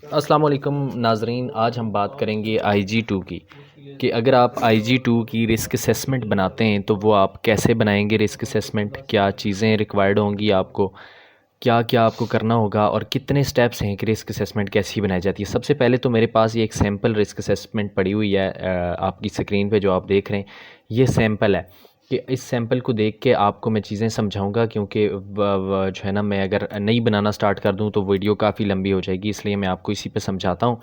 अस्सलाम वालेकुम नाज़रीन, आज हम बात करेंगे IG-2 की कि अगर आप IG-2 की रिस्क असेसमेंट बनाते हैं तो वो आप कैसे बनाएंगे। रिस्क असेसमेंट क्या चीज़ें रिक्वायर्ड होंगी, आपको क्या क्या आपको करना होगा और कितने स्टेप्स हैं कि रिस्क असेसमेंट कैसी बनाई जाती है। सबसे पहले तो मेरे पास ये एक सैम्पल रिस्क असेसमेंट पड़ी हुई है, आपकी स्क्रीन पे जो आप देख रहे हैं ये सैम्पल है। कि इस सैम्पल को देख के आपको मैं चीज़ें समझाऊंगा, क्योंकि जो है ना, मैं अगर नहीं बनाना स्टार्ट कर दूं तो वीडियो काफ़ी लंबी हो जाएगी, इसलिए मैं आपको इसी पे समझाता हूं।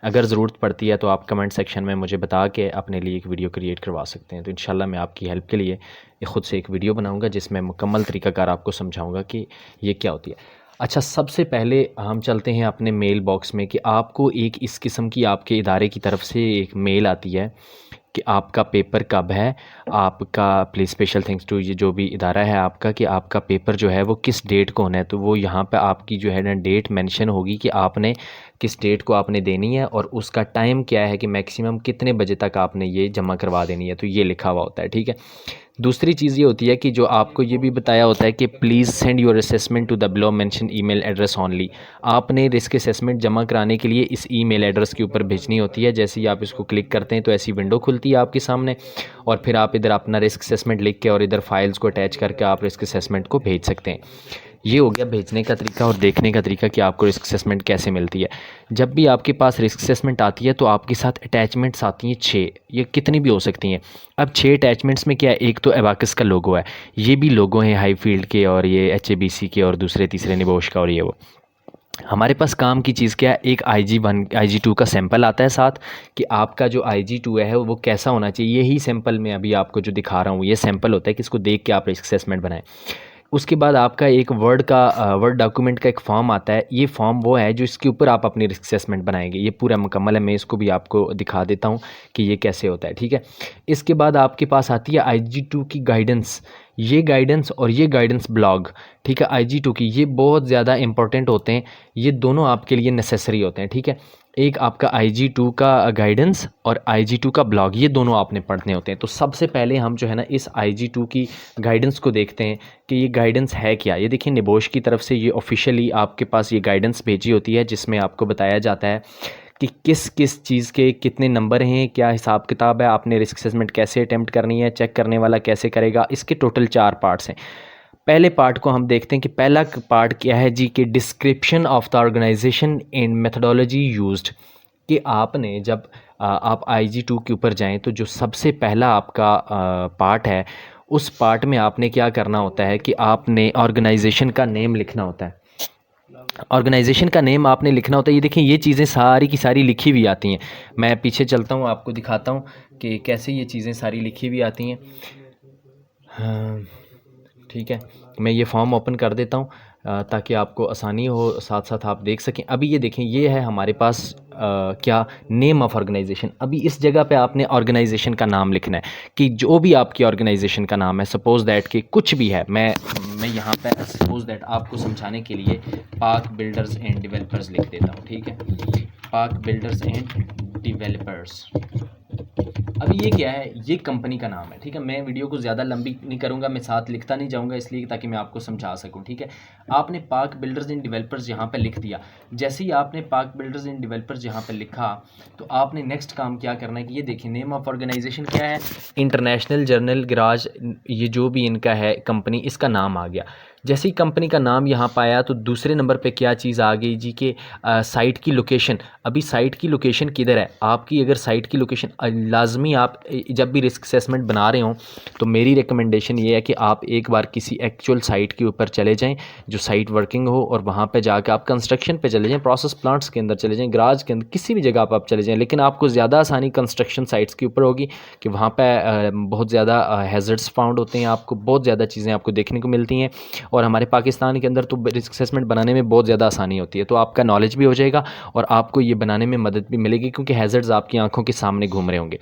अगर ज़रूरत पड़ती है तो आप कमेंट सेक्शन में मुझे बता के अपने लिए एक वीडियो क्रिएट करवा सकते हैं। तो इंशाल्लाह मैं आपकी हेल्प के लिए ख़ुद से एक वीडियो बनाऊँगा जिसमें मुकम्मल तरीक़ाकार आपको समझाऊँगा कि ये क्या होती है। अच्छा, सबसे पहले हम चलते हैं अपने मेल बॉक्स में कि आपको एक इस किस्म की आपके इदारे की तरफ से एक मेल आती है कि आपका पेपर कब है। आपका प्लीज़ स्पेशल थैंक्स टू ये जो भी इदारा है आपका, कि आपका पेपर जो है वो किस डेट को होना है। तो वो यहाँ पे आपकी जो है ना डेट मेंशन होगी कि आपने किस डेट को आपने देनी है और उसका टाइम क्या है कि मैक्सिमम कितने बजे तक आपने ये जमा करवा देनी है। तो ये लिखा हुआ होता है, ठीक है। दूसरी चीज़ ये होती है कि जो आपको ये भी बताया होता है कि please send your assessment to the below mention email address only. आपने रिस्क असेसमेंट जमा कराने के लिए इस ईमेल एड्रेस के ऊपर भेजनी होती है। जैसे ही आप इसको क्लिक करते हैं तो ऐसी विंडो खुलती है आपके सामने, और फिर आप इधर अपना रिस्क असेसमेंट लिख के और इधर फाइल्स को अटैच करके आप रिस्क असेसमेंट को भेज सकते हैं। ये हो गया भेजने का तरीका और देखने का तरीका कि आपको रिस्क असेसमेंट कैसे मिलती है। जब भी आपके पास रिस्क असेसमेंट आती है तो आपके साथ अटैचमेंट्स आती हैं 6, ये कितनी भी हो सकती हैं। अब 6 अटैचमेंट्स में क्या है, एक तो एबाकस का लोगो है, ये भी लोगो हैं हाई फील्ड के और ये HABC के और दूसरे तीसरे निबोश का और ये वो। हमारे पास काम की चीज़ क्या है, एक IG-1 IG-2 का सैंपल आता है साथ, कि आपका जो IG-2 है वो कैसा होना चाहिए। यही सैंपल मैं अभी आपको जो दिखा रहा हूँ ये सैंपल होता है कि इसको देख के आप रिस्क असेसमेंट बनाएं। उसके बाद आपका एक वर्ड डॉक्यूमेंट का एक फॉर्म आता है। ये फॉर्म वो है जो इसके ऊपर आप अपनी रिस्क असेसमेंट बनाएंगे। ये पूरा मुकम्मल है, मैं इसको भी आपको दिखा देता हूँ कि ये कैसे होता है, ठीक है। इसके बाद आपके पास आती है IG-2 की गाइडेंस। ये गाइडेंस और ये गाइडेंस ब्लॉग, ठीक है, IG-2 की, ये बहुत ज़्यादा इंपॉर्टेंट होते हैं। ये दोनों आपके लिए नेसेसरी होते हैं, ठीक है। एक आपका IG-2 का गाइडेंस और IG-2 का ब्लॉग, ये दोनों आपने पढ़ने होते हैं। तो सबसे पहले हम जो है ना इस IG-2 की गाइडेंस को देखते हैं कि ये गाइडेंस है क्या। ये देखिए निबोश की तरफ से ये ऑफिशियली आपके पास ये गाइडेंस भेजी होती है, जिसमें आपको बताया जाता है कि किस किस चीज़ के कितने नंबर हैं, क्या हिसाब किताब है, आपने रिस्क असेसमेंट कैसे अटैम्प्ट करनी है, चेक करने वाला कैसे करेगा। इसके टोटल 4 पार्ट्स हैं। पहले पार्ट को हम देखते हैं कि पहला पार्ट क्या है जी, कि description of the organisation and methodology used. कि आपने जब आप IG-2 के ऊपर जाएं तो जो सबसे पहला आपका पार्ट है, उस पार्ट में आपने क्या करना होता है कि आपने ऑर्गेनाइजेशन का नेम लिखना होता है। ऑर्गेनाइजेशन का नेम आपने लिखना होता है। ये देखिए ये चीज़ें सारी की सारी लिखी हुई आती हैं। मैं पीछे चलता हूँ, आपको दिखाता हूँ कि कैसे ये चीज़ें सारी लिखी हुई आती हैं। हाँ, ठीक है, मैं ये फॉर्म ओपन कर देता हूँ ताकि आपको आसानी हो, साथ साथ आप देख सकें। अभी ये देखें, ये है हमारे पास क्या, नेम ऑफ़ ऑर्गेनाइजेशन। अभी इस जगह पे आपने ऑर्गेनाइजेशन का नाम लिखना है, कि जो भी आपकी ऑर्गेनाइजेशन का नाम है, सपोज़ दैट कि कुछ भी है। मैं यहाँ पे सपोज़ दैट आपको समझाने के लिए पाक बिल्डर्स एंड डेवलपर्स लिख देता हूँ, ठीक है। पाक बिल्डर्स एंड डेवलपर्स। अभी ये क्या है, ये कंपनी का नाम है, ठीक है। मैं वीडियो को ज़्यादा लंबी नहीं करूँगा, मैं साथ लिखता नहीं जाऊँगा इसलिए ताकि मैं आपको समझा सकूँ, ठीक है। आपने पाक बिल्डर्स एंड डेवलपर्स यहाँ पे लिख दिया। जैसे ही आपने पाक बिल्डर्स एंड डेवलपर्स यहाँ पे लिखा तो आपने नेक्स्ट काम क्या करना है कि ये देखिए नेम ऑफ़ ऑर्गेनाइजेशन क्या है, इंटरनेशनल जर्नल गराज। ये जो भी इनका है कंपनी, इसका नाम आ गया। जैसे ही कंपनी का नाम यहाँ पाया तो दूसरे नंबर पे क्या चीज़ आ गई जी, कि साइट की लोकेशन। अभी साइट की लोकेशन किधर है आपकी, अगर साइट की लोकेशन लाजमी, आप जब भी रिस्क असेसमेंट बना रहे हो तो मेरी रिकमेंडेशन ये है कि आप एक बार किसी एक्चुअल साइट के ऊपर चले जाएं जो साइट वर्किंग हो, और वहाँ पे जाकर आप कंस्ट्रक्शन पे चले जाएं, प्रोसेस प्लांट्स के अंदर चले जाएं, गराज के अंदर, किसी भी जगह पर आप चले जाएं। लेकिन आपको ज़्यादा आसानी कंस्ट्रक्शन साइट्स के ऊपर होगी कि वहाँ पर बहुत ज़्यादा हैज़र्ड्स फाउंड होते हैं, आपको बहुत ज़्यादा चीज़ें आपको देखने को मिलती हैं। और हमारे पाकिस्तान के अंदर तो रिस्क असेसमेंट बनाने में बहुत ज़्यादा आसानी होती है। तो आपका नॉलेज भी हो जाएगा और आपको ये बनाने में मदद भी मिलेगी, क्योंकि हैज़र्ड्स आपकी आंखों के सामने घूम रहे होंगे।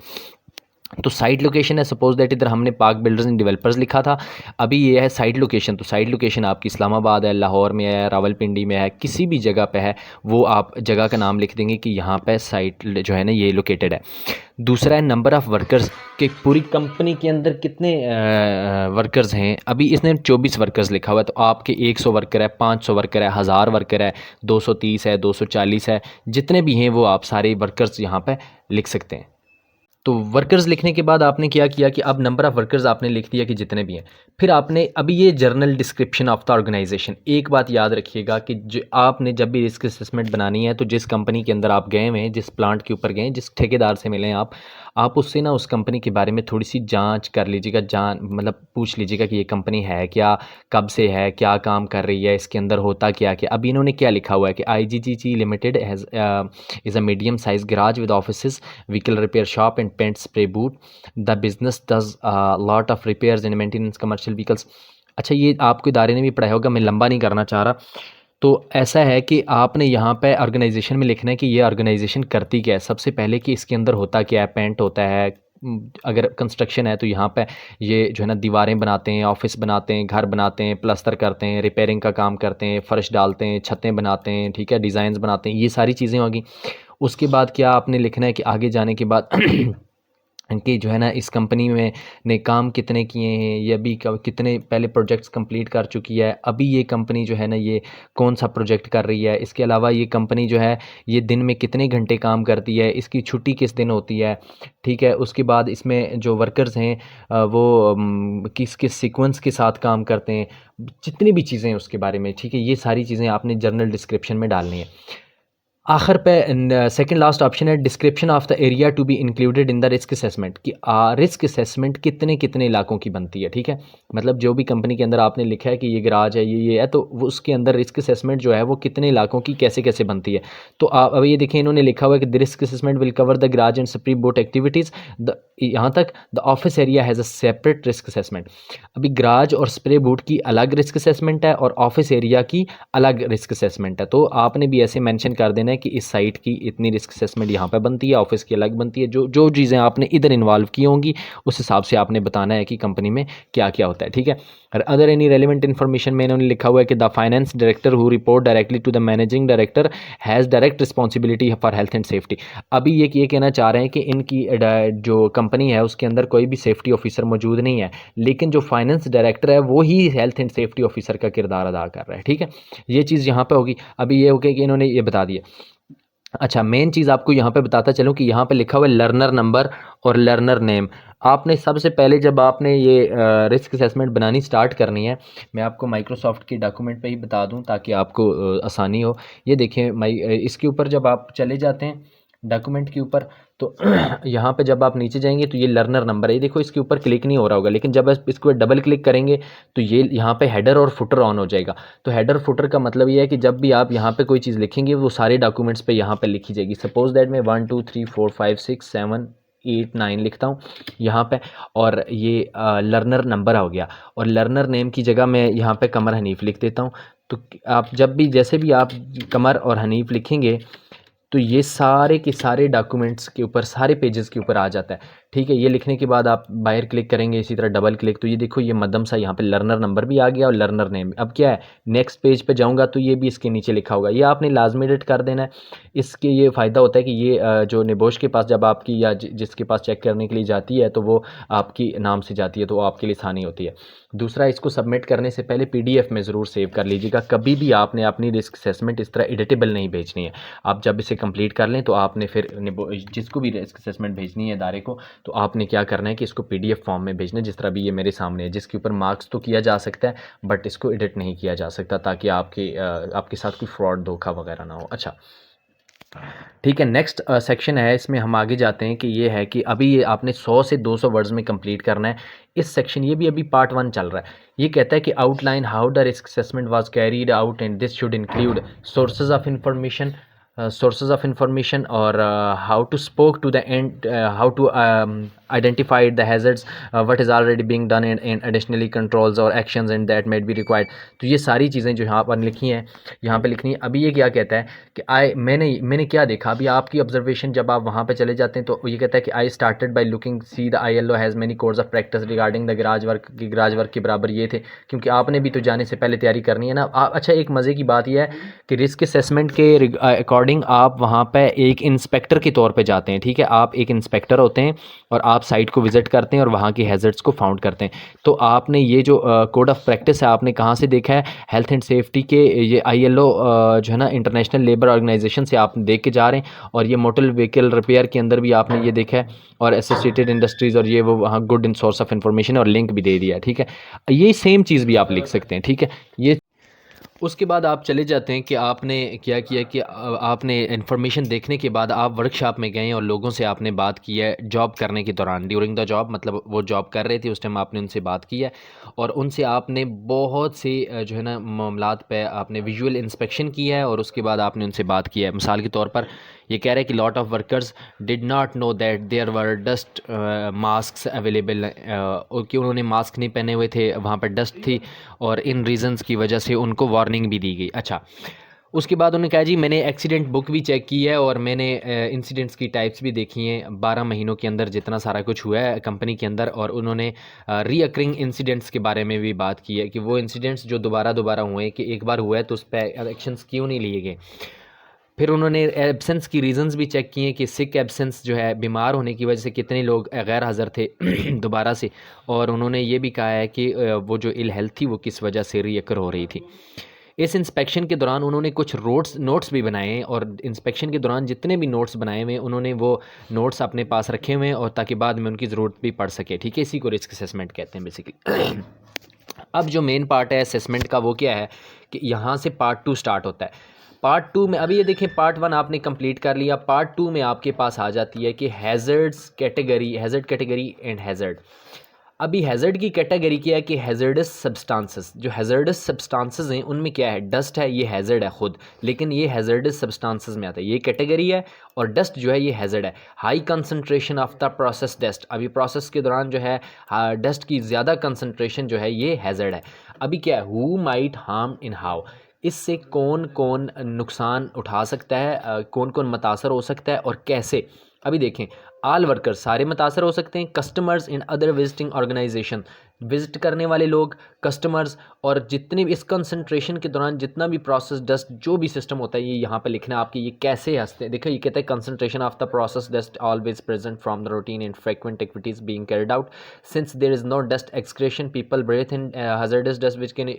तो साइट लोकेशन है, सपोज दैट इधर हमने पार्क बिल्डर्स एंड डेवलपर्स लिखा था, अभी ये है साइट लोकेशन। तो साइट लोकेशन आपकी इस्लामाबाद है, लाहौर में है, रावलपिंडी में है, किसी भी जगह पे है, वो आप जगह का नाम लिख देंगे कि यहाँ पे साइट जो है ना ये लोकेटेड है। दूसरा है नंबर ऑफ़ वर्कर्स, कि पूरी कंपनी के अंदर कितने वर्कर्स हैं। अभी इसने 24 वर्कर्स लिखा हुआ है, तो आपके 100 वर्कर है, 500 वर्कर है, 1000 वर्कर है, 230 है, 240 है, जितने भी हैं वो आप सारे वर्कर्स यहाँ पे लिख सकते हैं। तो वर्कर्स लिखने के बाद आपने क्या किया कि अब नंबर ऑफ़ वर्कर्स आपने लिख दिया कि जितने भी हैं। फिर आपने अभी ये general description of the organisation, एक बात याद रखिएगा कि जो आपने जब भी रिस्क असेसमेंट बनानी है, तो जिस कंपनी के अंदर आप गए हुए हैं, जिस प्लांट के ऊपर गए, जिस ठेकेदार से मिले हैं आप उससे ना उस कंपनी के बारे में थोड़ी सी जांच कर लीजिएगा, मतलब पूछ लीजिएगा कि ये कंपनी है क्या, कब से है, क्या काम कर रही है, इसके अंदर होता क्या क्या। अभी इन्होंने क्या लिखा हुआ है कि IGGG limited has is a medium size garage with office, vehicle repair shop and paint spray booth. The business does lot of repairs and maintenance commercial vehicles. अच्छा, ये आपको इदारे ने भी पढ़ाया होगा, मैं लंबा नहीं करना चाह रहा। तो ऐसा है कि आपने यहाँ पे ऑर्गेनाइजेशन में लिखना है कि ये ऑर्गेनाइजेशन करती क्या है। सबसे पहले कि इसके अंदर होता क्या है, पेंट होता है, अगर कंस्ट्रक्शन है तो यहाँ पे ये जो है ना दीवारें बनाते हैं, ऑफिस बनाते हैं, घर बनाते हैं, प्लास्टर करते हैं, रिपेयरिंग का काम करते हैं, फर्श डालते हैं, छतें बनाते हैं, ठीक है, डिज़ाइंस बनाते हैं, ये सारी चीज़ें होगी। उसके बाद क्या आपने लिखना है कि आगे जाने के बाद कि जो है ना इस कंपनी में ने काम कितने किए हैं, ये अभी कितने पहले प्रोजेक्ट्स कंप्लीट कर चुकी है, अभी ये कंपनी जो है ना ये कौन सा प्रोजेक्ट कर रही है, इसके अलावा ये कंपनी जो है ये दिन में कितने घंटे काम करती है, इसकी छुट्टी किस दिन होती है, ठीक है। उसके बाद इसमें जो वर्कर्स हैं वो किस किस सीक्वेंस के साथ काम करते हैं, जितनी भी चीज़ें हैं उसके बारे में, ठीक है। ये सारी चीज़ें आपने जर्नल डिस्क्रिप्शन में डालनी है। आखिर पे सेकंड लास्ट ऑप्शन है description of the area to be included in the risk assessment, कि रिस्क असेसमेंट कितने कितने इलाकों की बनती है, ठीक है। मतलब जो भी कंपनी के अंदर आपने लिखा है कि ये गराज है, ये है, तो वो उसके अंदर रिस्क असेसमेंट जो है वो कितने इलाकों की कैसे कैसे बनती है। तो आप अब ये देखें, इन्होंने लिखा हुआ है कि the risk assessment will cover the garage and spray boat activities, the यहाँ तक the office area has a separate risk assessment. अभी गराज और स्प्रे बूट की अलग रिस्क असेसमेंट है और ऑफिस एरिया की अलग रिस्क असेसमेंट है। तो आपने भी ऐसे मेंशन कर देना है कि इस साइट की इतनी रिस्क असेसमेंट यहाँ पे बनती है, ऑफिस की अलग बनती है। जो जो चीज़ें आपने इधर इन्वॉल्व की होंगी उस हिसाब से आपने बताना है कि कंपनी में क्या क्या होता है, ठीक है। और अदर एनी रेलिवेंट इन्फॉर्मेशन में इन्होंने लिखा हुआ है कि the finance director who report directly to the managing director has direct responsibility for health and safety. अभी ये कहना चाह रहे हैं कि इनकी जो कंपनी है उसके अंदर कोई भी सेफ्टी ऑफिसर मौजूद नहीं है, लेकिन जो फाइनेंस डायरेक्टर है वो ही हेल्थ एंड सेफ्टी ऑफिसर का किरदार अदा कर रहा है, ठीक है। ये चीज़ यहाँ पे होगी। अभी ये हो गया कि इन्होंने ये बता दिया। अच्छा, मेन चीज़ आपको यहाँ पे बताता चलूँ कि यहाँ पे लिखा हुआ है लर्नर नंबर और लर्नर नेम। आपने सबसे पहले जब आपने ये रिस्क असेसमेंट बनानी स्टार्ट करनी है, मैं आपको माइक्रोसॉफ्ट की डॉक्यूमेंट पे ही बता दूँ ताकि आपको आसानी हो। ये देखें, इसके ऊपर जब आप चले जाते हैं डॉक्यूमेंट के ऊपर, तो यहाँ पे जब आप नीचे जाएंगे तो ये लर्नर नंबर है, ये देखो इसके ऊपर क्लिक नहीं हो रहा होगा, लेकिन जब आप इसको डबल क्लिक करेंगे तो ये यहाँ पे हेडर और फुटर ऑन हो जाएगा। तो हेडर फुटर का मतलब ये है कि जब भी आप यहाँ पे कोई चीज़ लिखेंगे वो सारे डॉक्यूमेंट्स पे यहाँ पे लिखी जाएगी। सपोज दैट मैं 1 2 3 4 5 6 7 8 9 लिखता हूँ यहाँ पे, और ये लर्नर नंबर हो गया, और लर्नर नेम की जगह मैं यहाँ पे कमर हनीफ लिख देता हूँ। तो आप जब भी जैसे भी आप कमर और हनीफ लिखेंगे तो ये सारे के सारे डॉक्यूमेंट्स के ऊपर, सारे पेजेस के ऊपर आ जाता है, ठीक है। ये लिखने के बाद आप बाहर क्लिक करेंगे, इसी तरह डबल क्लिक, तो ये देखो ये मध्यम सा यहाँ पे लर्नर नंबर भी आ गया और लर्नर नेम। अब क्या है, नेक्स्ट पेज पे जाऊँगा तो ये भी इसके नीचे लिखा होगा, ये आपने लाजमी एडिट कर देना है। इसके ये फ़ायदा होता है कि ये जो निबोश के पास जब आपकी या जिसके पास चेक करने के लिए जाती है तो वो आपकी नाम से जाती है, तो वो आपके लिए आसानी होती है। दूसरा, इसको सबमिट करने से पहले PDF में ज़रूर सेव कर लीजिएगा। कभी भी आपने अपनी रिस्क असेसमेंट इस तरह एडिटेबल नहीं भेजनी है। आप जब इसे कंप्लीट कर लें तो आपने फिर जिसको भी रिस्क असेसमेंट भेजनी है इदारे को, तो आपने क्या करना है कि इसको PDF फॉर्म में भेजना है, जिस तरह भी ये मेरे सामने है, जिसके ऊपर मार्क्स तो किया जा सकता है बट इसको एडिट नहीं किया जा सकता, ताकि आपके साथ कोई फ्रॉड धोखा वगैरह ना हो। अच्छा, ठीक है। नेक्स्ट सेक्शन है, इसमें हम आगे जाते हैं कि ये है कि अभी ये आपने 100 से 200 वर्ड्स में कंप्लीट करना है। इस सेक्शन, ये भी अभी पार्ट 1 चल रहा है। ये कहता है कि outline how the risk assessment was carried out and this should include sources of information, sources of information, or how to spoke to the end, how to identify the hazards, what is already being done, in additionally controls or actions and that may be required. तो ये सारी चीज़ें जो यहाँ पर लिखी हैं, यहाँ पे लिखनी है। अभी ये क्या कहता है कि मैंने क्या देखा, अभी आपकी ऑब्जर्वेशन जब आप वहाँ पे चले जाते हैं तो ये कहता है कि I started by looking see the ILO has many course of practice regarding the garage work के बराबर ये थे, क्योंकि आपने भी तो जाने से पहले तैयारी करनी है ना। अच्छा, एक मज़े की बात यह है कि रिस्क असेसमेंट के अकॉर्डिंग आप वहाँ पे एक इंस्पेक्टर के तौर पे जाते हैं, ठीक है। आप एक इंस्पेक्टर होते हैं और आप साइट को विज़िट करते हैं और वहाँ की हैज़र्ड्स को फाउंड करते हैं। तो आपने ये जो कोड ऑफ प्रैक्टिस है आपने कहाँ से देखा है? हेल्थ एंड सेफ्टी के ये ILO जो है ना, इंटरनेशनल लेबर ऑर्गेनाइजेशन से आप देख के जा रहे हैं। और ये मोटर व्हीकल रिपेयर के अंदर भी आपने ये देखा है, और एसोसिएटेड इंडस्ट्रीज़, और ये वो वहाँ good in source of information, और लिंक भी दे दिया है, ठीक है। ये सेम चीज़ भी आप लिख सकते हैं, ठीक है। ये उसके बाद आप चले जाते हैं कि आपने क्या किया कि आपने इन्फॉर्मेशन देखने के बाद आप वर्कशॉप में गए और लोगों से आपने बात की है जॉब करने के दौरान, ड्यूरिंग द जॉब, मतलब वो जॉब कर रहे थे उस टाइम आपने उनसे बात की है, और उनसे आपने बहुत से जो है ना मामलात पे आपने विजुअल इंस्पेक्शन किया है, और उसके बाद आपने उनसे बात की है। मिसाल के तौर पर ये कह रहे हैं कि lot of workers did not know that there were dust mask available, कि उन्होंने मास्क नहीं पहने हुए थे, वहाँ पर डस्ट थी, और इन रीज़न्स की वजह से उनको वार्निंग भी दी गई। अच्छा, उसके बाद उन्होंने कहा जी मैंने एक्सीडेंट बुक भी चेक की है, और मैंने इंसिडेंट्स की टाइप्स भी देखी हैं 12 महीनों के अंदर जितना सारा कुछ हुआ है कंपनी के अंदर, और उन्होंने रीअकरिंग इंसिडेंट्स के बारे में भी बात की है कि वो इंसिडेंट्स जो दोबारा हुए हैं, कि एक बार हुआ है तो उस पर एक्शंस क्यों नहीं लिए गए। फिर उन्होंने एब्सेंस की रीज़न्स भी चेक किए कि सिक एब्सेंस जो है, बीमार होने की वजह से कितने लोग गैर हाज़िर थे दोबारा से, और उन्होंने ये भी कहा है कि वो जो इल हेल्थ थी वो किस वजह से रीअकर हो रही थी। इस इंस्पेक्शन के दौरान उन्होंने कुछ नोट्स भी बनाए हैं, और इंस्पेक्शन के दौरान जितने भी नोट्स बनाए हुए हैं उन्होंने वो नोट्स अपने पास रखे हुए हैं, और ताकि बाद में उनकी ज़रूरत भी पड़ सके, ठीक है। इसी को रिस्क असेसमेंट कहते हैं बेसिकली। अब जो मेन पार्ट है असेसमेंट का वो क्या है कि यहाँ से पार्ट 2 स्टार्ट होता है। पार्ट 2 में अभी ये देखें, पार्ट 1 आपने कंप्लीट कर लिया, पार्ट 2 में आपके पास आ जाती है कि हैज़र्ड कैटेगरी एंड हैज़र्ड। अभी हैज़र्ड की कैटेगरी क्या है कि हैज़र्डस सब्सटेंसेस, जो हैज़र्डस सब्सटेंसेस हैं उनमें क्या है, डस्ट है, ये हैज़र्ड है खुद, लेकिन ये हैज़र्डस सब्सटेंसेस में आता है, ये कैटेगरी है, और डस्ट जो है ये हैज़र्ड है। High concentration of the process dust, अभी प्रोसेस के दौरान जो है डस्ट की ज़्यादा कंसनट्रेशन जो है ये हैज़र्ड है। अभी क्या है, who might harm in how, इससे कौन कौन नुकसान उठा सकता है, कौन कौन मुतासर हो सकता है और कैसे। अभी देखें, आल वर्कर्स सारे मुतासर हो सकते हैं, customers in other visiting organisation, visit करने वाले लोग, कस्टमर्स, और जितने भी इस कंसंट्रेशन के दौरान जितना भी प्रोसेस डस्ट जो भी सिस्टम होता है ये यहाँ पे लिखना है आपकी, ये कैसे हंसते हैं। देखो ये कहता है concentration of the process dust always present from the routine and frequent activities being carried out since there is no dust extraction people breathe in hazardous dust which can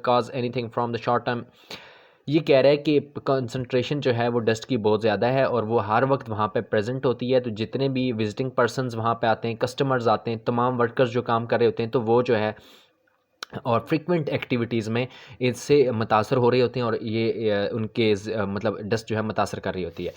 cause anything from the short term. ये कह रहा है कि concentration जो है वो dust की बहुत ज़्यादा है, और वो हर वक्त वहाँ पे प्रेजेंट होती है। तो जितने भी विजिटिंग पर्सनस वहाँ पे आते हैं, कस्टमर्स आते हैं, तमाम वर्कर्स जो काम कर रहे होते हैं, तो वो जो है और फ्रीक्वेंट एक्टिविटीज़ में इससे मुतासर हो रहे होते हैं, और ये उनके मतलब डस्ट जो है मुतासर कर रही होती है।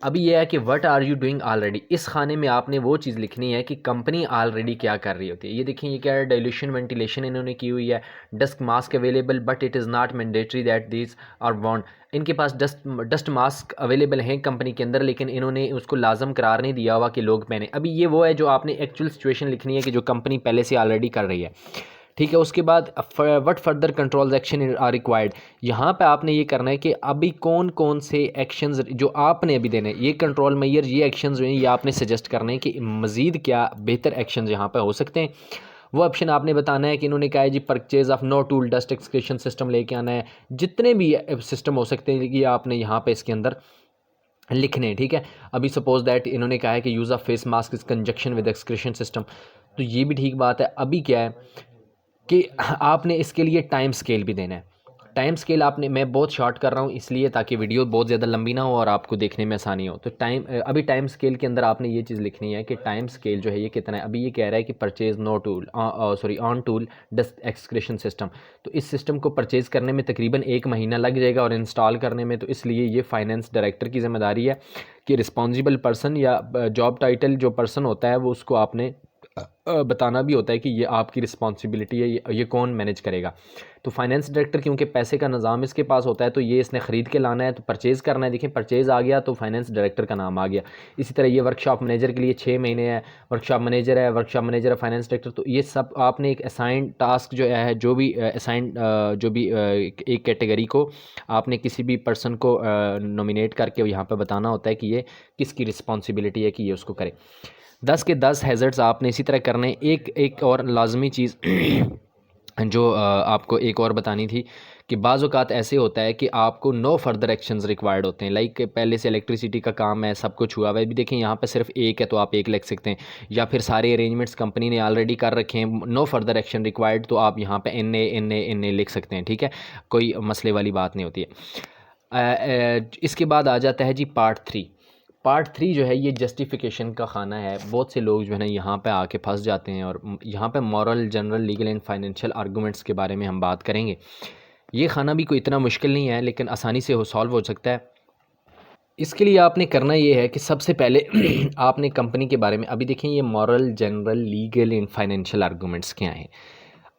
अभी ये है कि what are you doing already, इस खाने में आपने वो चीज़ लिखनी है कि कंपनी ऑलरेडी क्या कर रही होती है। ये देखिए ये क्या है, डाइल्यूशन वेंटिलेशन इन्होंने की हुई है, dust mask available but it is not mandatory that these are वॉन्ट। इनके पास डस्ट मास्क अवेलेबल हैं कंपनी के अंदर, लेकिन इन्होंने उसको लाजम करार नहीं दिया हुआ कि लोग पहने। अभी ये वो है जो आपने एक्चुअल सिचुएशन लिखनी है कि जो कंपनी पहले से ऑलरेडी कर रही है, ठीक है। उसके बाद what further controls action are required, यहाँ पे आपने ये करना है कि अभी कौन कौन से एक्शंस जो आपने अभी देने, ये कंट्रोल मेजर, ये एक्शंस जो हैं ये आपने सजेस्ट करने हैं कि मज़ीद क्या बेहतर एक्शंस यहाँ पे हो सकते हैं। वो ऑप्शन आपने बताना है कि इन्होंने कहा है जी purchase of no tool dust extraction system लेके आना है, जितने भी सिस्टम हो सकते हैं ये आपने यहाँ पे इसके अंदर लिखने हैं, ठीक है। अभी सपोज दैट इन्होंने कहा है कि use of face mask is conjunction with excretion system, तो ये भी ठीक बात है। अभी क्या है कि आपने इसके लिए टाइम स्केल भी देना है। टाइम स्केल आपने, मैं बहुत शॉर्ट कर रहा हूँ इसलिए ताकि वीडियो बहुत ज़्यादा लंबी ना हो और आपको देखने में आसानी हो। तो अभी टाइम स्केल के अंदर आपने ये चीज़ लिखनी है कि टाइम स्केल जो है ये कितना है। अभी ये कह रहा है कि purchase no tool on tool dust extraction system, तो इस सिस्टम को परचेज़ करने में तकरीबन 1 महीना लग जाएगा और इंस्टॉल करने में, तो इसलिए ये फाइनेंस डायरेक्टर की ज़िम्मेदारी है कि रिस्पॉन्सिबल पर्सन या जॉब टाइटल जो पर्सन होता है वो उसको आपने बताना भी होता है कि ये आपकी रिस्पॉन्सिबिलिटी है, ये कौन मैनेज करेगा। तो फाइनेंस डायरेक्टर क्योंकि पैसे का निज़ाम इसके पास होता है, तो ये इसने ख़रीद के लाना है, तो परचेज़ करना है। देखें परचेज़ आ गया तो फाइनेंस डायरेक्टर का नाम आ गया। इसी तरह ये वर्कशॉप मैनेजर के लिए 6 महीने है, वर्कशॉप मैनेजर है, फाइनेंस डायरेक्टर। तो ये सब आपने एक असाइन टास्क जो है, जो भी असाइन जो भी एक कैटेगरी को आपने किसी भी पर्सन को नॉमिनेट करके यहाँ पे बताना होता है कि ये किसकी रिस्पॉन्सिबिलिटी है कि ये उसको करे। 10 के 10 हैज़र्ड्स आपने इसी तरह करने। एक और लाजमी चीज़ जो आपको एक और बतानी थी कि बाज़ औक़ात ऐसे होता है कि आपको नो फर्दर एक्शंस रिक्वायर्ड होते हैं। लाइक पहले से इलेक्ट्रिसिटी का काम है, सब कुछ हुआ हुआ है। अभी देखें यहाँ पे सिर्फ एक है तो आप एक लिख सकते हैं, या फिर सारे अरेंजमेंट्स कंपनी ने ऑलरेडी कर रखे हैं, नो फर्दर एक्शन रिक्वायर्ड, तो आप यहाँ पे एन ए लिख सकते हैं। ठीक है, कोई मसले वाली बात नहीं होती है। इसके बाद आ जाता है जी पार्ट थ्री जो है ये जस्टिफिकेशन का खाना है। बहुत से लोग जो है ना यहाँ पे आके फंस जाते हैं, और यहाँ पे moral, general, legal and financial arguments के बारे में हम बात करेंगे। ये खाना भी कोई इतना मुश्किल नहीं है, लेकिन आसानी से सॉल्व हो सकता है। इसके लिए आपने करना ये है कि सबसे पहले आपने कंपनी के बारे में, अभी देखें ये moral, general, legal and financial arguments क्या हैं।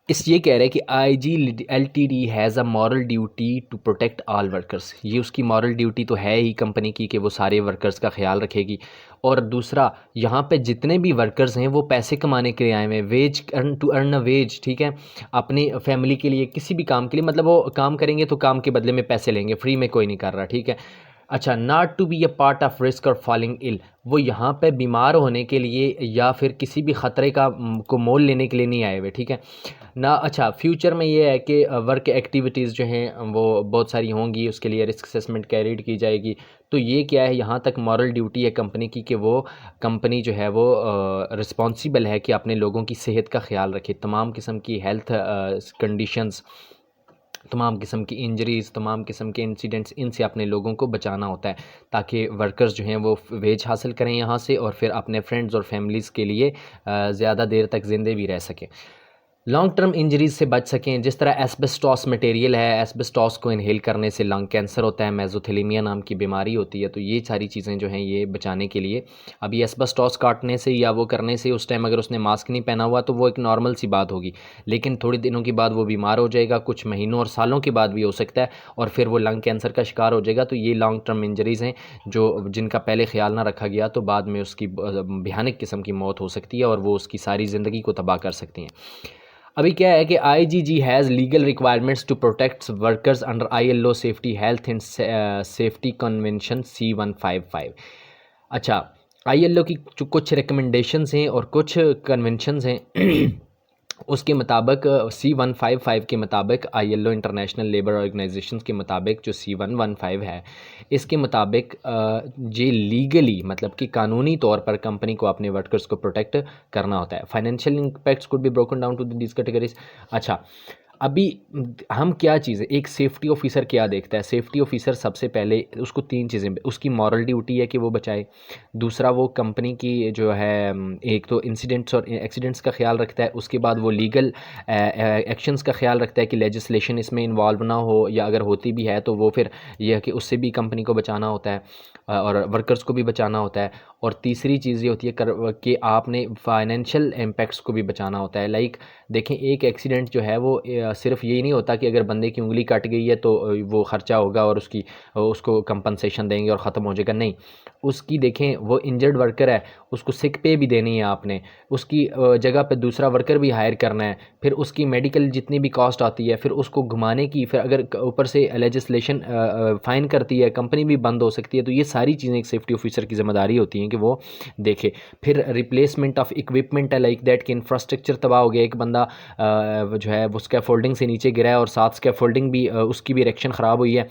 ये कह रहे हैं कि IG Ltd has a moral duty to protect all workers. ये उसकी मॉरल ड्यूटी तो है ही कंपनी की कि वो सारे वर्कर्स का ख्याल रखेगी। और दूसरा, यहाँ पे जितने भी वर्कर्स हैं वो पैसे कमाने के लिए आए हुए हैं, wage to earn a wage. ठीक है, अपनी फैमिली के लिए, किसी भी काम के लिए, मतलब वो काम करेंगे तो काम के बदले में पैसे लेंगे, फ्री में कोई नहीं कर रहा। ठीक है, अच्छा, not to be a part of risk और फॉलिंग इल। वो यहाँ पे बीमार होने के लिए या फिर किसी भी ख़तरे को मोल लेने के लिए नहीं आए हुए। ठीक है ना। अच्छा, फ्यूचर में ये है कि वर्क एक्टिविटीज़ जो हैं वो बहुत सारी होंगी, उसके लिए रिस्क असेसमेंट कैरिड की जाएगी। तो ये क्या है, यहाँ तक मॉरल ड्यूटी है कंपनी की कि वो कंपनी जो है वो रिस्पॉन्सिबल है कि अपने लोगों की सेहत का ख्याल रखे। तमाम किस्म की हेल्थ कंडीशंस, तमाम किस्म की इंजरीज़, तमाम किस्म के इंसिडेंट्स, इनसे अपने लोगों को बचाना होता है, ताकि वर्कर्स जो हैं वो वेज हासिल करें यहाँ से, और फिर अपने फ्रेंड्स और फैमिलीज़ के लिए ज़्यादा देर तक ज़िंदे भी रह सकें, लॉन्ग टर्म इंजरीज़ से बच सकें। जिस तरह एस्बेस्टॉस मटेरियल है, एस्बेस्टॉस को इनहेल करने से लंग कैंसर होता है, मेसोथेलीमिया नाम की बीमारी होती है। तो ये सारी चीज़ें जो हैं ये बचाने के लिए, अभी एस्बेस्टॉस काटने से या वो करने से उस टाइम अगर उसने मास्क नहीं पहना हुआ तो वो एक नॉर्मल सी बात होगी, लेकिन थोड़ी दिनों के बाद वो बीमार हो जाएगा, कुछ महीनों और सालों के बाद भी हो सकता है, और फिर वो लंग कैंसर का शिकार हो जाएगा। तो ये लॉन्ग टर्म इंजरीज़ हैं जिनका पहले ख्याल ना रखा गया तो बाद में उसकी भयानक किस्म की मौत हो सकती है, और वो उसकी सारी ज़िंदगी को तबाह कर सकती हैं। अभी क्या है कि IGG has legal requirements to protect workers under ILO safety health and safety convention C155। अच्छा, ILO की कुछ रिकमेंडेशंस हैं और कुछ कन्वेंशंस हैं उसके मुताबिक C155 के मुताबिक, ILO इंटरनेशनल लेबर ऑर्गेनाइजेशन के मुताबिक जो C115 है, इसके मुताबिक ये लीगली, मतलब कि कानूनी तौर पर कंपनी को अपने वर्कर्स को प्रोटेक्ट करना होता है। Financial impacts could be broken down to this categories. अच्छा, अभी हम क्या चीज़ है, एक सेफ्टी ऑफिसर क्या देखता है। सेफ्टी ऑफिसर सबसे पहले उसको 3 चीज़ें, उसकी मॉरल ड्यूटी है कि वो बचाए। दूसरा, वो कंपनी की जो है एक तो इंसिडेंट्स और एक्सीडेंट्स का ख्याल रखता है। उसके बाद वो लीगल एक्शंस का ख्याल रखता है कि लेजिस्लेशन इसमें इन्वॉल्व ना हो, या अगर होती भी है तो वो फिर यह है कि उससे भी कंपनी को बचाना होता है और वर्कर्स को भी बचाना होता है। और तीसरी चीज़ ये होती है कि आपने फाइनेंशियल इम्पैक्ट्स को भी बचाना होता है। लाइक देखें, एक एक्सीडेंट जो है वो सिर्फ यही नहीं होता कि अगर बंदे की उंगली कट गई है तो वो ख़र्चा होगा और उसको कंपनसेशन देंगे और ख़त्म हो जाएगा। नहीं, उसकी देखें, वो इंजर्ड वर्कर है, उसको सिक पे भी देनी है आपने, उसकी जगह पे दूसरा वर्कर भी हायर करना है, फिर उसकी मेडिकल जितनी भी कॉस्ट आती है, फिर उसको घुमाने की, फिर अगर ऊपर से लेजिस्लेशन फ़ाइन करती है, कंपनी भी बंद हो सकती है। तो ये सारी चीज़ें एक सेफ्टी ऑफिसर की ज़िम्मेदारी होती हैं कि वो देखे। फिर रिप्लेसमेंट ऑफ इक्विपमेंट है, लाइक दैट कि इंफ्रास्ट्रक्चर तबाह हो गया, एक बंदा जो है वो स्कैफोल्डिंग से नीचे गिरा है और साथ स्कैफोल्डिंग भी उसकी भी इरेक्शन ख़राब हुई है,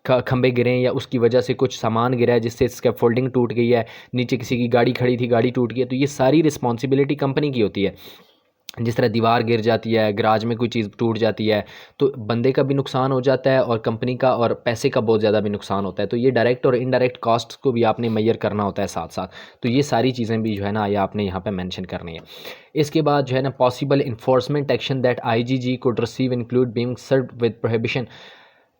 खंबे गिरे हैं, या उसकी वजह से कुछ सामान गिरा है जिससे स्कैफोल्डिंग टूट गई है, नीचे किसी की गाड़ी खड़ी थी, गाड़ी टूट गई है। तो ये सारी रिस्पॉन्सिबिलिटी कंपनी की होती है। जिस तरह दीवार गिर जाती है, गराज में कोई चीज़ टूट जाती है, तो बंदे का भी नुकसान हो जाता है और कंपनी का और पैसे का बहुत ज़्यादा भी नुकसान होता है। तो ये डायरेक्ट और इनडायरेक्ट कॉस्ट को भी आपने मेजर करना होता है साथ साथ। तो ये सारी चीज़ें भी जो है ना, ये आपने यहाँ पे मेंशन करनी है। इसके बाद जो है ना, possible enforcement action that IGG could receive include being served with prohibition.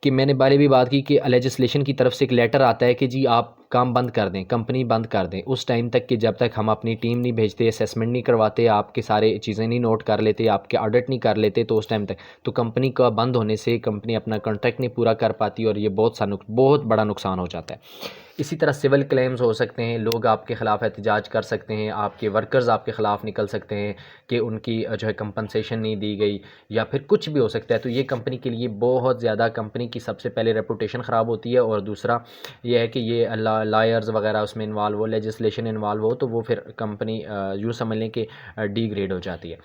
कि मैंने पहले भी बात की कि लेजिस्लेशन की तरफ से एक लेटर आता है कि जी आप काम बंद कर दें, कंपनी बंद कर दें उस टाइम तक कि जब तक हम अपनी टीम नहीं भेजते, असेसमेंट नहीं करवाते, आपके सारे चीज़ें नहीं नोट कर लेते, आपके ऑडिट नहीं कर लेते, तो उस टाइम तक तो कंपनी का बंद होने से कंपनी अपना कॉन्ट्रैक्ट नहीं पूरा कर पाती और ये बहुत बड़ा नुकसान हो जाता है। इसी तरह सिविल क्लेम्स हो सकते हैं, लोग आपके ख़िलाफ़ एहतजाज कर सकते हैं, आपके वर्कर्स आपके ख़िलाफ़ निकल सकते हैं कि उनकी जो है कंपनसेशन नहीं दी गई या फिर कुछ भी हो सकता है। तो ये कंपनी के लिए बहुत ज़्यादा, कंपनी की सबसे पहले रेपुटेशन ख़राब होती है और दूसरा ये है कि ये लॉयर्स वगैरह उसमें इन्वॉल्व हो, लेजिस्लेशन इन्वॉल्व हो, तो वो फिर कंपनी यूँ समझ लें कि डिग्रेड हो जाती है।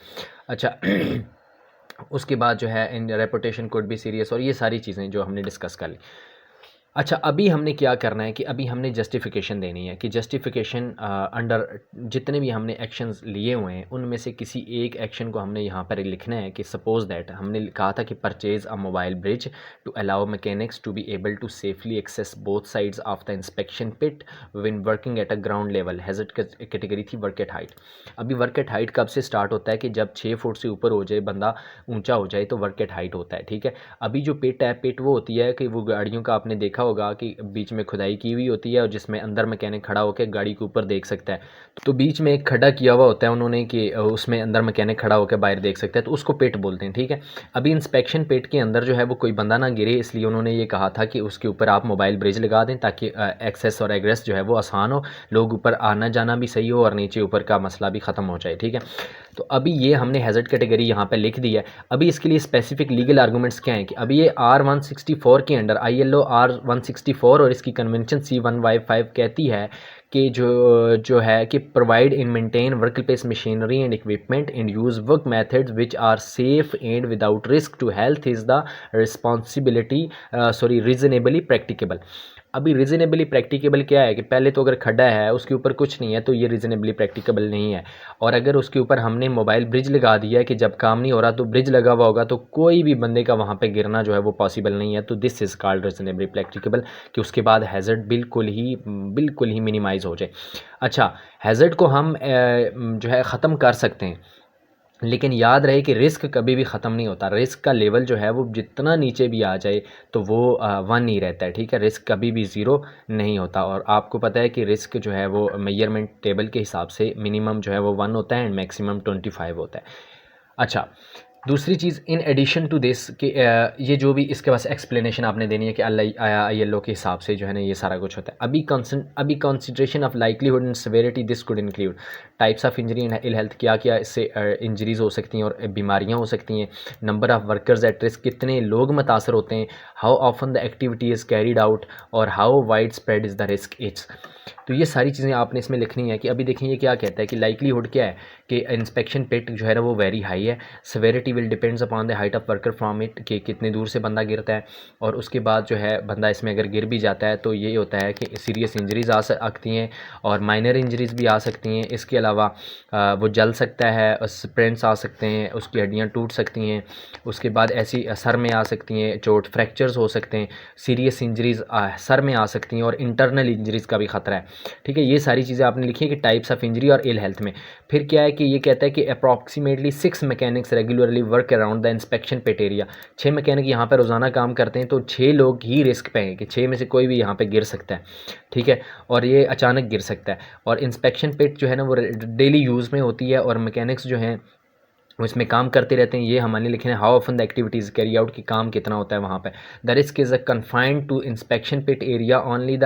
अच्छा उसके बाद जो है इन रेपुटेशन कुड बी सीरियस और ये सारी चीज़ें जो हमने डिस्कस कर ली। अच्छा अभी हमने क्या करना है कि अभी हमने जस्टिफ़िकेशन देनी है कि जस्टिफ़िकेशन अंडर जितने भी हमने एक्शंस लिए हुए हैं उनमें से किसी एक एक्शन को हमने यहाँ पर लिखना है कि सपोज़ दैट हमने कहा था कि purchase a mobile bridge to allow mechanics to be able to safely access both sides of the inspection pit when working at a ground level. Hazard category थी वर्क एट हाइट। अभी work at height कब से start होता है कि जब 6 foot से ऊपर हो जाए, बंदा ऊंचा हो जाए, तो वर्क एट हाइट होता है। ठीक है, अभी जो पिट है, पिट वो होती है कि वो गाड़ियों का आपने देखा होगा कि बीच में खुदाई की हुई होती है और जिसमें अंदर मैकेनिक खड़ा होकर गाड़ी के ऊपर देख सकता है। तो बीच में एक खड्डा किया हुआ होता है उन्होंने कि उसमें अंदर मैकेनिक खड़ा होकर बाहर देख सकता है, तो उसको पिट बोलते हैं। ठीक है, अभी इंस्पेक्शन पिट के अंदर जो है वो कोई बंदा ना गिरे, इसलिए उन्होंने ये कहा था कि उसके ऊपर आप मोबाइल ब्रिज लगा दें ताकि एक्सेस और एग्रेस जो है वो आसान हो, लोग ऊपर आना जाना भी सही हो और नीचे ऊपर का मसला भी ख़त्म हो जाए। ठीक है, तो अभी ये हमने हैज़र्ड कैटेगरी यहाँ पे लिख दी है। अभी इसके लिए स्पेसिफिक लीगल आर्गूमेंट्स क्या हैं कि अभी ये R164 के अंडर ILO R164 और इसकी कन्वेंशन C115 कहती है कि जो है कि provide in maintain work place machinery and equipment and use work methods which are safe and without risk to health is the responsibility reasonably practicable. अभी रीज़नेबली प्रैक्टिकेबल क्या है कि पहले तो अगर खड्डा है उसके ऊपर कुछ नहीं है तो ये रीज़नेबली प्रैक्टिकेबल नहीं है, और अगर उसके ऊपर हमने मोबाइल ब्रिज लगा दिया है कि जब काम नहीं हो रहा तो ब्रिज लगा हुआ होगा तो कोई भी बंदे का वहाँ पे गिरना जो है वो पॉसिबल नहीं है। तो दिस इज़ कॉल्ड रीज़नेबली प्रैक्टिकेबल कि उसके बाद हैज़र्ड बिल्कुल ही मिनिमाइज़ हो जाए। अच्छा, हैज़र्ड को हम जो है ख़त्म कर सकते हैं, लेकिन याद रहे कि रिस्क कभी भी ख़त्म नहीं होता। रिस्क का लेवल जो है वो जितना नीचे भी आ जाए तो वो 1 ही रहता है। ठीक है, रिस्क कभी भी 0 नहीं होता, और आपको पता है कि रिस्क जो है वो मेजरमेंट टेबल के हिसाब से मिनिमम जो है वो 1 होता है एंड मैक्सिमम 25 होता है। अच्छा, दूसरी चीज़ इन एडिशन टू दिस कि ये जो भी इसके पास एक्सप्लेनेशन आपने देनी है कि ILO के हिसाब से जो है ना ये सारा कुछ होता है। अभी consideration of likelihood and severity this could include types of injury and ill health, क्या क्या इससे इंजरीज़ हो सकती हैं और बीमारियां हो सकती हैं, number of workers at risk, कितने लोग मुतासर होते हैं, how often the activity is carried out और how wide spread is the risk it's. तो ये सारी चीज़ें आपने इसमें लिखनी है कि अभी देखें ये क्या कहता है कि लाइकलीहुड क्या है कि इंस्पेक्शन पिट जो है ना वो वेरी हाई है, severity will depends upon the height of worker from it कि कितने दूर से बंदा गिरता है, और उसके बाद जो है बंदा इसमें अगर गिर भी जाता है तो ये होता है कि सीरियस इंजरीज़ आ सकती हैं और माइनर इंजरीज़ भी आ सकती हैं। इसके अलावा वो जल सकता है, स्प्रेंट्स आ सकते हैं, उसकी हड्डियाँ टूट सकती हैं, उसके बाद ऐसी सर में आ सकती हैं चोट, फ्रैक्चर्स हो सकते हैं, सीरियस इंजरीज़ सर में आ सकती हैं और इंटरनल इंजरीज़ का भी ख़तरा है। ठीक है, ये सारी चीज़ें आपने लिखी है कि टाइप्स ऑफ इंजरी और इल हेल्थ में। फिर क्या है कि ये कहता है कि approximately 6 mechanics regularly work around the inspection pit area. 6 mechanic यहाँ पर रोज़ाना काम करते हैं, तो 6 लोग ही रिस्क पे हैं कि 6 में से कोई भी यहाँ पे गिर सकता है। ठीक है, और ये अचानक गिर सकता है, और इंस्पेक्शन पिट जो है ना वो डेली यूज़ में होती है और मैकेनिक्स जो हैं वो इसमें काम करते रहते हैं। ये हमारे लिखे हैं how often the activities carry out की काम कितना होता है वहाँ पे। The risk is a confined to inspection pit area only, the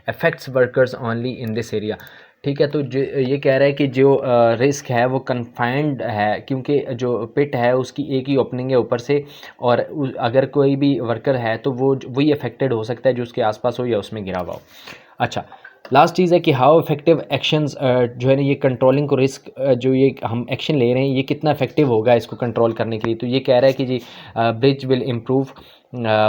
affects workers only in this area. ठीक है, तो ये कह रहा है कि जो रिस्क है वो कन्फाइंड है क्योंकि जो पिट है उसकी एक ही ओपनिंग है ऊपर से, और अगर कोई भी वर्कर है तो वो वही अफेक्टेड हो सकता है जो उसके आसपास हो या उसमें गिरा हुआ हो। अच्छा, लास्ट चीज़ है कि हाउ इफेक्टिव एक्शंस जो है ना ये कंट्रोलिंग को रिस्क जो ये हम एक्शन ले रहे हैं ये कितना इफेक्टिव होगा इसको कंट्रोल करने के लिए। तो ये कह रहा है कि जी bridge will improve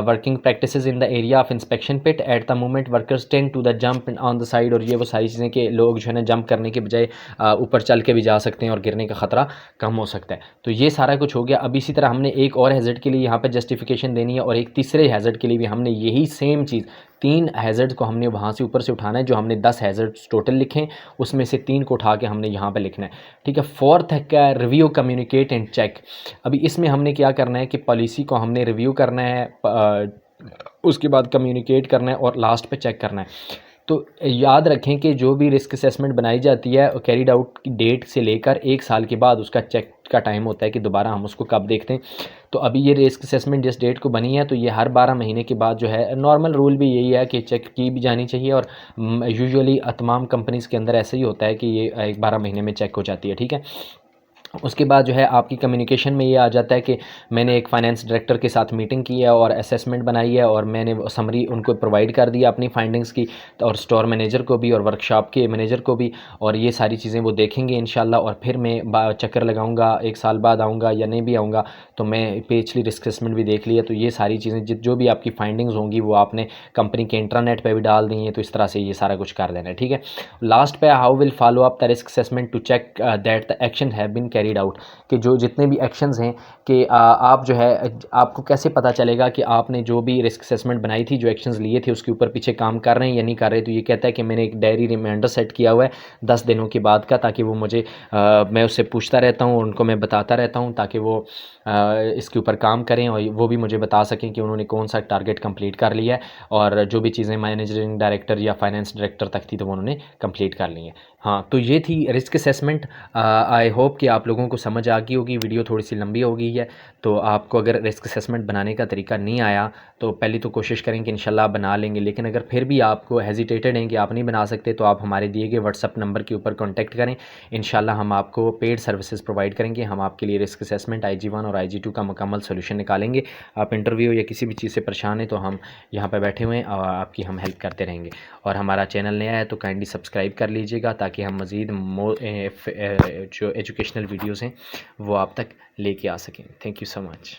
working practices in the area of inspection pit at the moment workers tend to the jump on the side, और ये वो सारी चीज़ें कि लोग जो है ना जंप करने के बजाय ऊपर चल के भी जा सकते हैं और गिरने का ख़तरा कम हो सकता है। तो ये सारा कुछ हो गया। अब इसी तरह हमने एक और हैज़र्ड के लिए यहाँ पर जस्टिफिकेशन देनी है और एक तीसरे हैज़र्ड के लिए भी हमने यही सेम चीज़ 3 हैज़र्ड्स को हमने वहाँ से ऊपर से उठाना है। जो हमने 10 हैज़र्ड्स टोटल लिखे हैं उसमें से 3 को उठा के हमने यहाँ पे लिखना है, ठीक है। फोर्थ है क्या, रिव्यू, कम्युनिकेट एंड चेक। अभी इसमें हमने क्या करना है कि पॉलिसी को हमने रिव्यू करना है, उसके बाद कम्युनिकेट करना है और लास्ट पे चेक करना है। तो याद रखें कि जो भी रिस्क असेसमेंट बनाई जाती है कैरिड आउट की डेट से लेकर 1 साल के बाद उसका चेक का टाइम होता है कि दोबारा हम उसको कब देखते हैं। तो अभी ये रिस्क असेसमेंट जिस डेट को बनी है तो ये हर 12 महीने के बाद जो है, नॉर्मल रूल भी यही है कि चेक की भी जानी चाहिए और यूजुअली तमाम कंपनीज़ के अंदर ऐसा ही होता है कि ये 12 महीने में चेक हो जाती है, ठीक है। उसके बाद जो है आपकी कम्युनिकेशन में ये आ जाता है कि मैंने एक फ़ाइनेंस डायरेक्टर के साथ मीटिंग की है और असेसमेंट बनाई है और मैंने समरी उनको प्रोवाइड कर दिया अपनी फाइंडिंग्स की, और स्टोर मैनेजर को भी और वर्कशॉप के मैनेजर को भी, और ये सारी चीज़ें वो देखेंगे इंशाल्लाह। और फिर मैं चक्कर लगाऊंगा, 1 साल बाद आऊँगा या नहीं भी आऊँगा तो मैं पिछली रिस्क असेसमेंट भी देख लिया। तो ये सारी चीज़ें जो भी आपकी फाइंडिंग्स होंगी वो आपने कंपनी के इंटरनेट पर भी डाल दी हैं। तो इस तरह से ये सारा कुछ कर देना है, ठीक है। लास्ट पे how will follow up the risk assessment to check that the action have been carried out, कि जो जितने भी एक्शंस हैं कि आप जो है आपको कैसे पता चलेगा कि आपने जो भी रिस्क असेसमेंट बनाई थी, जो एक्शंस लिए थे उसके ऊपर पीछे काम कर रहे हैं या नहीं कर रहे। तो ये कहता है कि मैंने एक डायरी रिमाइंडर सेट किया हुआ है 10 दिनों के बाद का, ताकि वो मुझे मैं उससे पूछता रहता हूँ, उनको मैं बताता रहता हूँ ताकि वो इसके ऊपर काम करें और वो भी मुझे बता सकें कि उन्होंने कौन सा टारगेट कंप्लीट कर लिया है और जो भी चीज़ें मैनेजिंग डायरेक्टर या फाइनेंस डायरेक्टर तक थी तो वो उन्होंने कंप्लीट कर ली हैं। हाँ, तो ये थी रिस्क असेसमेंट। आई होप कि आप लोगों को समझ आ गई होगी। वीडियो थोड़ी सी लंबी हो गई है, तो आपको अगर रिस्क असेसमेंट बनाने का तरीका नहीं आया तो पहले तो कोशिश करें कि इंशाल्लाह बना लेंगे। लेकिन अगर फिर भी आपको हेजिटेटेड हैं कि आप नहीं बना सकते तो आप हमारे दिए गए व्हाट्सअप नंबर के ऊपर कॉन्टैक्ट करें। इंशाल्लाह हम आपको पेड सर्विसेज प्रोवाइड करेंगे। हम आपके लिए रिस्क असेसमेंट IG1 और IG2 का मुकम्मल सोल्यूशन निकालेंगे। आप इंटरव्यू या किसी भी चीज़ से परेशान हैं तो हम यहाँ पर बैठे हुए हैं और आपकी हम हेल्प करते रहेंगे। और हमारा चैनल नया है तो काइंडली सब्सक्राइब कर लीजिएगा ताकि हम मज़ीद जो एजुकेशनल वीडियोज़ हैं वो आप तक लेके आ सकें। Thank you so much.